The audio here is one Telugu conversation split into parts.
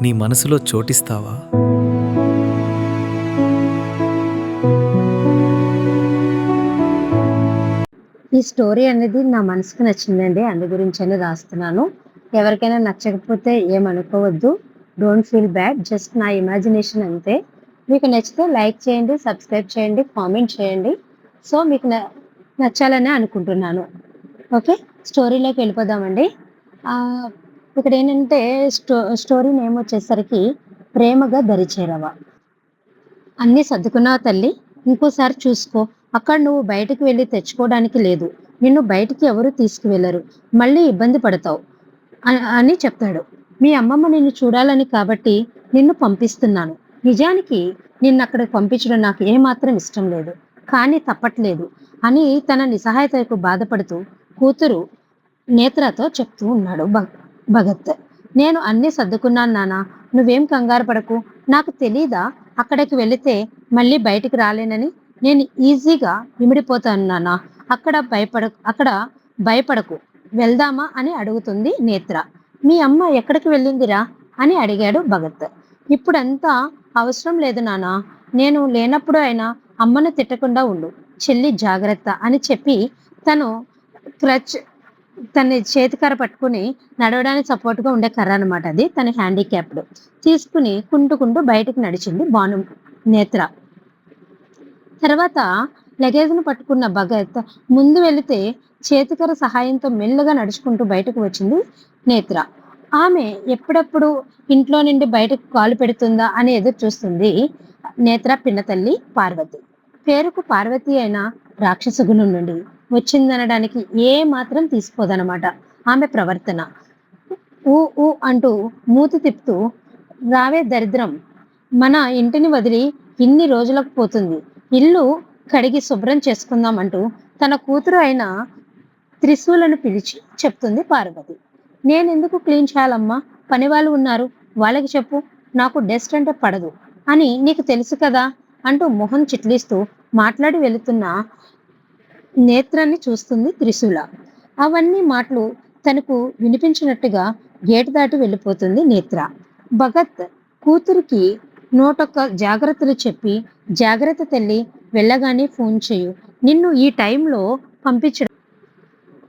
నీ మనసులో చోటిస్తావా? ఈ స్టోరీ అనేది నా మనసుకు నచ్చిందండి. అందు గురించనే రాస్తున్నాను. ఎవరికైనా నచ్చకపోతే ఏమనుకోవద్దు. Don't feel bad. జస్ట్ నా ఇమాజినేషన్ అంతే. మీకు నచ్చితే లైక్ చేయండి, సబ్స్క్రైబ్ చేయండి, కామెంట్ చేయండి. సో, మీకు నచ్చాలనే అనుకుంటున్నాను. ఓకే. స్టోరీలోకి వెళ్ళిపోదామండి. ఆహ్, ఇక్కడేంటంటే స్టోరీ నేమ్ వచ్చేసరికి 'ప్రేమగా దరిచేరవా'. అన్నీ సర్దుకున్నావా తల్లి? ఇంకోసారి చూసుకో. అక్కడ నువ్వు బయటికి వెళ్లి తెచ్చుకోవడానికి లేదు. నిన్ను బయటికి ఎవరు తీసుకువెళ్లరు. మళ్ళీ ఇబ్బంది పడతావు అని చెప్తాడు. మీ అమ్మమ్మ నిన్ను చూడాలని కాబట్టి నిన్ను పంపిస్తున్నాను. నిజానికి నిన్నక్కడికి పంపించడం నాకు ఏమాత్రం ఇష్టం లేదు. కానీ తప్పట్లేదు అని తన నిస్సహాయతకు బాధపడుతూ కూతురు నేత్రతో చెప్తూ ఉన్నాడు భగత్. నేను అన్నీ సర్దుకున్నాను నాన్నా. నువ్వేం కంగారు పడకు. నాకు తెలీదా అక్కడికి వెళితే మళ్ళీ బయటికి రాలేనని? నేను ఈజీగా ఇమిడిపోతాను నాన్నా. అక్కడ భయపడకు. వెళ్దామా అని అడుగుతుంది నేత్ర. మీ అమ్మ ఎక్కడికి వెళ్ళిందిరా అని అడిగాడు భగత్. ఇప్పుడంతా అవసరం లేదు నాన్నా. నేను లేనప్పుడు అయినా అమ్మను తిట్టకుండా ఉండు. చెల్లి జాగ్రత్త అని చెప్పి తను క్రచ్ తన చేతికర్ర పట్టుకుని నడవడానికి సపోర్ట్‌గా ఉండే కర్ర అనమాట అది. తను హ్యాండిక్యాప్డ్. తీసుకుని కుంటూ బయటికి నడిచింది నేత్ర. తర్వాత లగేజ్‌ను పట్టుకున్న భగత్ ముందు వెళితే చేతికర్ర సహాయంతో మెల్లగా నడుచుకుంటూ బయటకు వచ్చింది నేత్ర. ఆమె ఎప్పుడెప్పుడు ఇంట్లో నుండి బయటకు కాలు పెడుతుందా అని ఎదురు చూస్తుంది నేత్ర పినతల్లి పార్వతి. పేరుకు పార్వతి అయిన రాక్షస గుణం నుండి వచ్చిందనడానికి ఏ మాత్రం తీసిపోదనమాట ఆమె ప్రవర్తన. ఊ ఊ అంటూ మూతి తిప్పుతూ రావే దరిద్రం, మన ఇంటిని వదిలి ఇన్ని రోజులకు పోతుంది. ఇల్లు కడిగి శుభ్రం చేసుకుందాం అంటూ తన కూతురు అయిన త్రిశూలను పిలిచి చెప్తుంది పార్వతి. నేనెందుకు క్లీన్ చేయాలమ్మా? పనివాళ్ళు ఉన్నారు. వాళ్ళకి చెప్పు. నాకు డస్ట్ అంటే పడదు అని నీకు తెలుసు కదా అంటూ మొహం చిట్లిస్తూ మాట్లాడి వెళుతున్న నేత్రాన్ని చూస్తుంది త్రిశూల. అవన్నీ మాటలు తనకు వినిపించినట్టుగా గేటు దాటి వెళ్ళిపోతుంది నేత్ర. భగత్ కూతురికి నూటొక్క జాగ్రత్తలు చెప్పి, జాగ్రత్త తల్లి, వెళ్ళగానే ఫోన్ చెయ్యు. నిన్ను ఈ టైంలో పంపించడం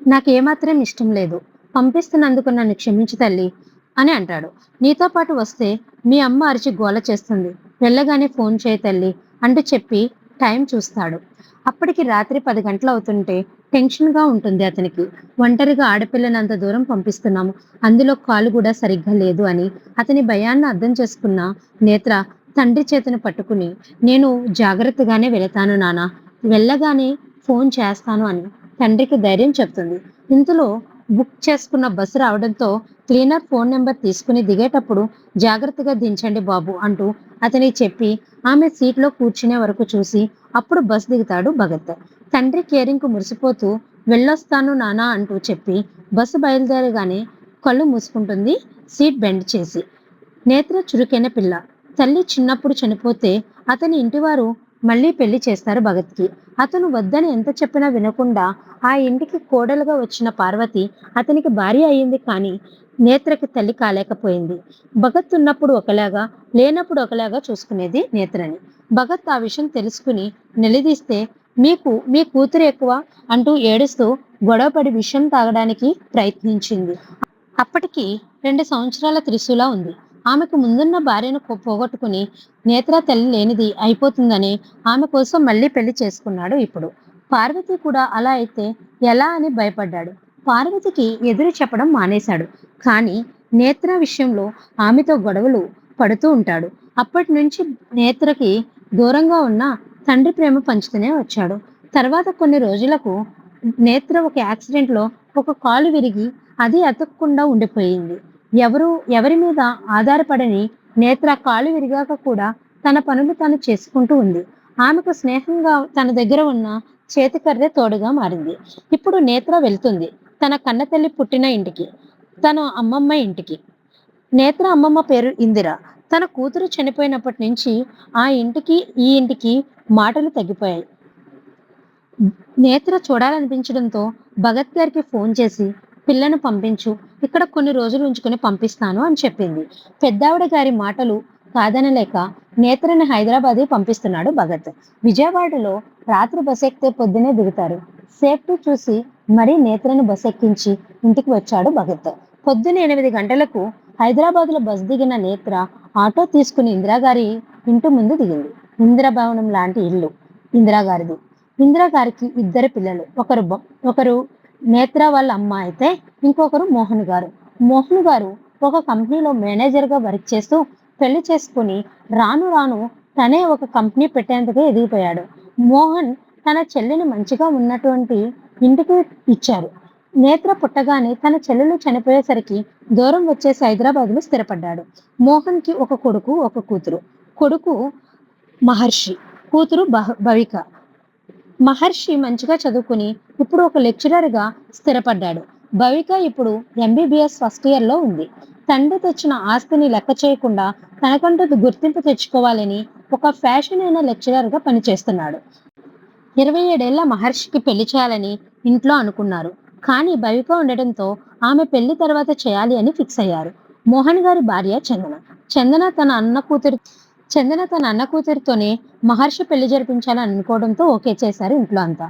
నాకేమాత్రం ఇష్టం లేదు. పంపిస్తున్నందుకు నన్ను క్షమించు తల్లి అని అంటాడు. నీతో పాటు వస్తే మీ అమ్మ అరిచి గోల చేస్తుంది. వెళ్ళగానే ఫోన్ చేయి తల్లి అంటూ చెప్పి టైం చూస్తాడు. అప్పటికి రాత్రి 10 గంటలవుతుంటే టెన్షన్‌గా ఉంటుంది అతనికి. ఒంటరిగా ఆడపిల్లని అంత దూరం పంపిస్తున్నాము. అందులో కాలు కూడా సరిగ్గా లేదు అని అతని భయాన్ని అర్థం చేసుకున్న నేత్ర తండ్రి చేతిని పట్టుకుని, నేను జాగ్రత్తగానే వెళతాను నాన్న. వెళ్ళగానే ఫోన్ చేస్తాను అని తండ్రికి ధైర్యం చెప్తుంది. ఇంతలో బుక్ చేసుకున్న బస్సు రావడంతో క్లీనర్ ఫోన్ నెంబర్ తీసుకుని దిగేటప్పుడు జాగ్రత్తగా దించండి బాబు అంటూ అతనికి చెప్పి ఆమె సీట్లో కూర్చునే వరకు చూసి అప్పుడు బస్ దిగుతాడు భగత్. తండ్రి కేరింగ్‌కు మురిసిపోతూ వెళ్ళొస్తాను నాన్న అంటూ చెప్పి బస్సు బయలుదేరగానే కళ్ళు మూసుకుంటుంది సీట్ బెండ్ చేసి. నేత్ర చురుకైన పిల్ల. తల్లి చిన్నప్పుడు చనిపోతే అతని ఇంటివారు మళ్ళీ పెళ్లి చేస్తారు భగత్‌కి. అతను వద్దని ఎంత చెప్పినా వినకుండా ఆ ఇంటికి కోడలుగా వచ్చిన పార్వతి అతనికి భార్య అయింది కానీ నేత్రకి తల్లి కాలేకపోయింది. భగత్ ఉన్నప్పుడు ఒకలాగా, లేనప్పుడు ఒకలాగా చూసుకునేది నేత్రని. భగత్ ఆ విషయం తెలుసుకుని నిలదీస్తే మీకు మీ కూతురు ఎక్కువ అంటూ ఏడుస్తూ గొడవపడి విషం తాగడానికి ప్రయత్నించింది. అప్పటికి 2 సంవత్సరాల త్రిశూల ఉంది. ఆమెకు ముందున్న భార్యను పోగొట్టుకుని నేత్ర తల్లి లేనిది అయిపోతుందని ఆమె కోసం మళ్ళీ పెళ్లి చేసుకున్నాడు ఇప్పుడు. పార్వతి కూడా అలా అయితే ఎలా అని భయపడ్డాడు. పార్వతికి ఎదురు చెప్పడం మానేశాడు. కానీ నేత్ర విషయంలో ఆమెతో గొడవలు పడుతూ ఉంటాడు. అప్పటి నుంచి నేత్రకి దూరంగా ఉన్న తండ్రి ప్రేమ పంచుతూనే వచ్చాడు. తర్వాత కొన్ని రోజులకు నేత్ర ఒక యాక్సిడెంట్‌లో ఒక కాలు విరిగి అది అతకకుండా ఉండిపోయింది. ఎవరి మీద ఆధారపడని నేత్ర కాలు విరిగాక కూడా తన పనులు తాను చేసుకుంటూ ఉంది. ఆమెకు స్నేహంగా తన దగ్గర ఉన్న చేతికర్రే తోడుగా మారింది. ఇప్పుడు నేత్ర వెళ్తుంది తన కన్నతల్లి పుట్టిన ఇంటికి, తన అమ్మమ్మ ఇంటికి. నేత్ర అమ్మమ్మ పేరు ఇందిర. తన కూతురు చనిపోయినప్పటి నుంచి ఆ ఇంటికి, ఈ ఇంటికి మాటలు తగ్గిపోయాయి. నేత్ర చూడాలనిపించడంతో భగత్ గారికి ఫోన్ చేసి పిల్లను పంపించు, ఇక్కడ కొన్ని రోజులు ఉంచుకుని పంపిస్తాను అని చెప్పింది. పెద్దావిడ గారి మాటలు కాదనలేక నేత్రని హైదరాబాద్ పంపిస్తున్నాడు భగత్. విజయవాడలో రాత్రి బస్ ఎక్కితే పొద్దునే దిగుతారు. సేఫ్టీ చూసి మరీ నేత్రని బస్ ఎక్కించి ఇంటికి వచ్చాడు భగత్. పొద్దున 8 గంటలకు హైదరాబాద్ లో బస్ దిగిన నేత్ర ఆటో తీసుకుని ఇందిరాగారి ఇంటి ముందు దిగింది. ఇందిరాభవనం లాంటి ఇల్లు ఇందిరాగారిది. ఇందిరాగారికి 2 పిల్లలు. ఒకరు నేత్ర వాళ్ళ అమ్మ అయితే ఇంకొకరు మోహన్ గారు. మోహన్ గారు ఒక కంపెనీలో మేనేజర్ గా వర్క్ చేస్తూ పెళ్లి చేసుకుని రాను రాను తనే ఒక కంపెనీ పెట్టేందుకు ఎదిగిపోయాడు. మోహన్ తన చెల్లిని మంచిగా ఉన్నటువంటి ఇంటికి ఇచ్చారు. నేత్ర పుట్టగానే తన చెల్లెలు చనిపోయేసరికి దూరం వచ్చేసి హైదరాబాద్ లో స్థిరపడ్డాడు. మోహన్ కి ఒక కొడుకు, ఒక కూతురు. కొడుకు మహర్షి, కూతురు భవిక. మహర్షి మంచిగా చదువుకుని ఇప్పుడు ఒక లెక్చరర్ గా స్థిరపడ్డాడు. భవిక ఇప్పుడు ఎంబీబీఎస్ ఫస్ట్ ఇయర్ లో ఉంది. తండ్రి తెచ్చిన ఆస్తిని లెక్క చేయకుండా తనకంటూ గుర్తింపు తెచ్చుకోవాలని ఒక ఫ్యాషన్ అయిన లెక్చరర్ గా పనిచేస్తున్నాడు. 27 ఏళ్ల మహర్షికి పెళ్లి చేయాలని ఇంట్లో అనుకున్నారు. కానీ భవిక ఉండటంతో ఆమె పెళ్లి తర్వాత చేయాలి అని ఫిక్స్ అయ్యారు. మోహన్ గారి భార్య చందన. చందన తన అన్న కూతురితోనే మహర్షి పెళ్లి జరిపించాలని అనుకోవడంతో ఓకే చేశారు ఇంట్లో అంతా.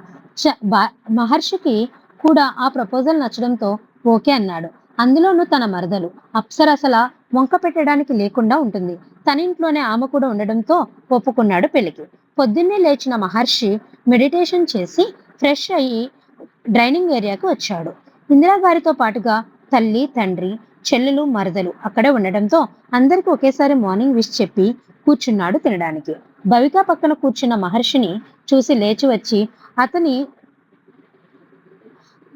మహర్షికి కూడా ఆ ప్రపోజల్ నచ్చడంతో ఓకే అన్నాడు. అందులోనూ తన మరదలు అప్సరసల వంక పెట్టడానికి లేకుండా ఉంటుంది. తన ఇంట్లోనే ఆమె కూడా ఉండడంతో ఒప్పుకున్నాడు పెళ్లికి. పొద్దున్నే లేచిన మహర్షి మెడిటేషన్ చేసి ఫ్రెష్ అయ్యి డైనింగ్ ఏరియాకి వచ్చాడు. ఇందిరాగారితో పాటుగా తల్లి, తండ్రి, చెల్లెలు, మరదలు అక్కడే ఉండడంతో అందరికీ ఒకేసారి మార్నింగ్ విష్ చెప్పి కూర్చున్నాడు తినడానికి. భవిక పక్కన కూర్చున్న మహర్షిని చూసి లేచి వచ్చి అతని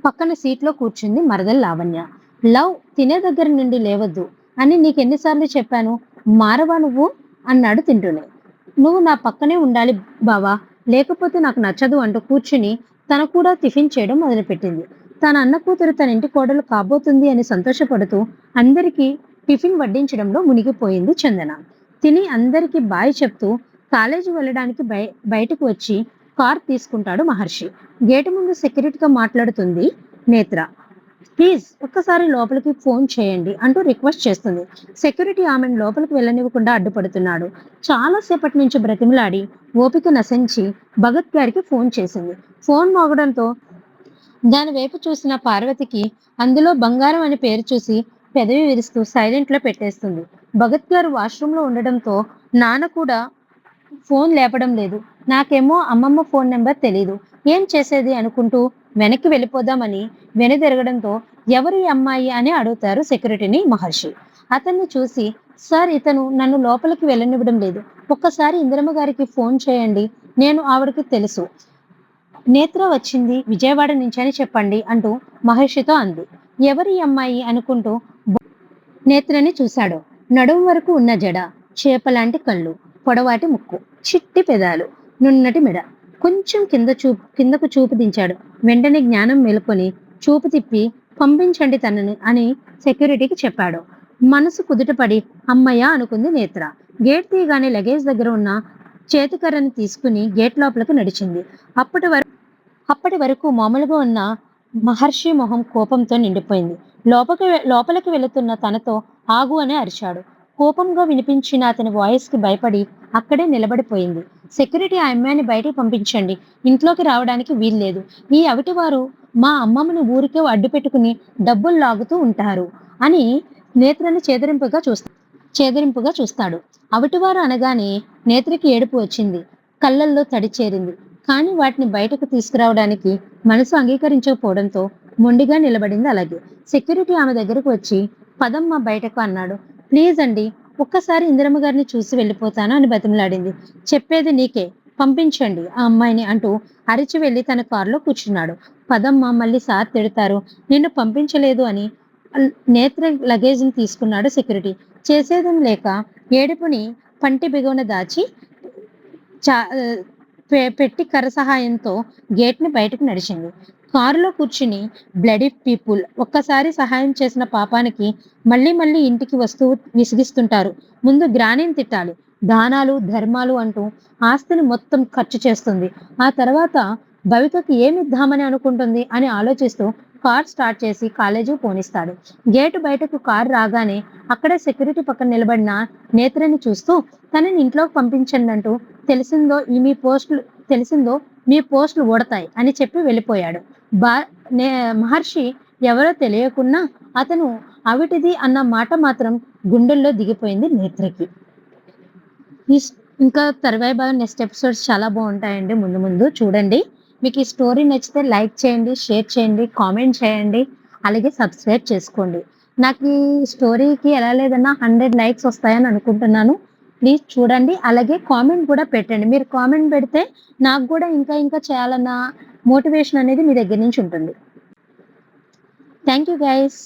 పక్కన సీట్లో కూర్చుంది మరదలు లావణ్య. లవ్ తినే దగ్గర నుండి లేవద్దు అని నీకెన్నిసార్లు చెప్పాను, మారవా నువ్వు అన్నాడు తింటూనే. నువ్వు నా పక్కనే ఉండాలి బావా, లేకపోతే నాకు నచ్చదు అంటూ కూర్చుని తన కూడా టిఫిన్ చేయడం మొదలుపెట్టింది. తన అన్న కూతురు తన ఇంటి కోడలు కాబోతుంది అని సంతోషపడుతూ అందరికీ టిఫిన్ వడ్డించడంలో మునిగిపోయింది చందన. తిని అందరికీ బాయ్ చెప్తూ కాలేజీ వెళ్ళడానికి బయటకు వచ్చి కార్ తీసుకుంటాడు మహర్షి. గేటు ముందు సెక్యూరిటీగా మాట్లాడుతుంది నేత్ర. ప్లీజ్ ఒక్కసారి లోపలికి ఫోన్ చేయండి అంటూ రిక్వెస్ట్ చేస్తుంది. సెక్యూరిటీ ఆమెను లోపలికి వెళ్ళనివ్వకుండా అడ్డుపడుతున్నాడు. చాలా సేపటి నుంచి బ్రతిమలాడి ఓపిక నశించి భగత్ గారికి ఫోన్ చేసింది. ఫోన్ మోగడంతో దాని వైపు చూసిన పార్వతికి అందులో బంగారం అని పేరు చూసి పెదవి విరుస్తూ సైలెంట్ లో పెట్టేస్తుంది. భగత్ గారు వాష్రూమ్ లో ఉండడంతో నాన్న కూడా ఫోన్ లేపడం లేదు. నాకేమో అమ్మమ్మ ఫోన్ నెంబర్ తెలీదు, ఏం చేసేది అనుకుంటూ వెనక్కి వెళ్ళిపోదామని వెనుదిరగడంతో ఎవరు ఈ అమ్మాయి అని అడుగుతారు సెక్యూరిటీని మహర్షి. అతన్ని చూసి సార్ ఇతను నన్ను లోపలికి వెళ్ళనివ్వడం లేదు, ఒక్కసారి ఇందిరమ్మ గారికి ఫోన్ చేయండి, నేను ఆవిడకి తెలుసు, నేత్ర వచ్చింది విజయవాడ నుంచి అని చెప్పండి అంటూ మహర్షితో అంది. ఎవరి అమ్మాయి అనుకుంటూ నేత్రని చూశాడు. నడుము వరకు ఉన్న జడ, చేపలాంటి కళ్ళు, పొడవాటి ముక్కు, చిట్టి పెదాలు, నున్నటి మెడ. కొంచెం కిందకు చూపు దించాడు. వెంటనే జ్ఞానం మేలుకొని చూపు తిప్పి పంపించండి తనని అని సెక్యూరిటీకి చెప్పాడు. మనసు కుదుటపడి అమ్మయ్య అనుకుంది నేత్ర. గేట్ తీయగానే లగేజ్ దగ్గర ఉన్న చేతికర్రని తీసుకుని గేట్ లోపలికి నడిచింది. అప్పటి వరకు మామూలుగా ఉన్న మహర్షి మొహం కోపంతో నిండిపోయింది. లోపలికి వెళుతున్న తనతో ఆగు అని అరిచాడు. కోపంగా వినిపించిన అతని వాయిస్ కి భయపడి అక్కడే నిలబడిపోయింది. సెక్యూరిటీ ఆ అమ్మాయిని బయటికి పంపించండి, ఇంట్లోకి రావడానికి వీల్లేదు, ఈ అవిటివారు మా అమ్మమ్మని ఊరికే అడ్డు పెట్టుకుని డబ్బులు లాగుతూ ఉంటారు అని నేత్రని చేదరింపుగా చూస్తాడు. అవిటివారు అనగానే నేత్రకి ఏడుపు వచ్చింది. కళ్ళల్లో తడి చేరింది. కానీ వాటిని బయటకు తీసుకురావడానికి మనసు అంగీకరించకపోవడంతో మొండిగా నిలబడింది. అలాగే సెక్యూరిటీ ఆమె దగ్గరకు వచ్చి పదమ్మ బయటకు అన్నాడు. ప్లీజ్ అండి, ఒక్కసారి ఇందిరమ్మ గారిని చూసి వెళ్ళిపోతాను అని బతిమలాడింది. చెప్పేది నీకే, పంపించండి ఆ అమ్మాయిని అంటూ అరిచి వెళ్ళి తన కారులో కూర్చున్నాడు. పదమ్మ, మళ్ళీ సార్ తిడతారు, నిన్ను పంపించలేదు అని నేత్ర లగేజ్ని తీసుకున్నాడు సెక్యూరిటీ. చేసేదేం లేక ఏడుపుని పంటి బిగువన దాచి పెట్టి కర్ర సహాయంతో గేట్ని బయటకు నడిచింది. కారులో కూర్చుని బ్లడీ పీపుల్, ఒక్కసారి సహాయం చేసిన పాపానికి మళ్ళీ మళ్ళీ ఇంటికి వస్తూ విసిగిస్తుంటారు. ముందు గ్రానీని తిట్టాలి, దానాలు ధర్మాలు అంటూ ఆస్తిని మొత్తం ఖర్చు చేస్తుంది. ఆ తర్వాత భవికకి ఏమిద్దామని అనుకుంటుంది అని ఆలోచిస్తూ కార్ స్టార్ట్ చేసి కాలేజీకి పోనిస్తాడు. గేటు బయటకు కారు రాగానే అక్కడే సెక్యూరిటీ పక్కన నిలబడిన నేత్రని చూస్తూ తనని ఇంట్లోకి పంపించండంటూ తెలిసిందో ఈ మీ పోస్టులు తెలిసిందో మీ పోస్టులు ఊడతాయి అని చెప్పి వెళ్ళిపోయాడు. బా నే మహర్షి ఎవరో తెలియకున్నా అతను అవిటిది అన్న మాట మాత్రం గుండెల్లో దిగిపోయింది నేత్రకి. ఈ స్ ఇంకా తర్వాయి భాగం నెక్స్ట్ ఎపిసోడ్స్ చాలా బావుంటాయండి. ముందు ముందు చూడండి. మీకు ఈ స్టోరీ నచ్చితే లైక్ చేయండి, షేర్ చేయండి, కామెంట్ చేయండి. అలాగే సబ్స్క్రైబ్ చేసుకోండి. నాకు ఈ స్టోరీకి ఎలా లేదన్నా 100 లైక్స్ వస్తాయని అనుకుంటున్నాను. ప్లీజ్ చూడండి. అలాగే కామెంట్ కూడా పెట్టండి. మీరు కామెంట్ పెడితే నాకు కూడా ఇంకా ఇంకా చేయాలన్న మోటివేషన్ అనేది మీ దగ్గర నుంచి ఉంటుంది. Thank you guys.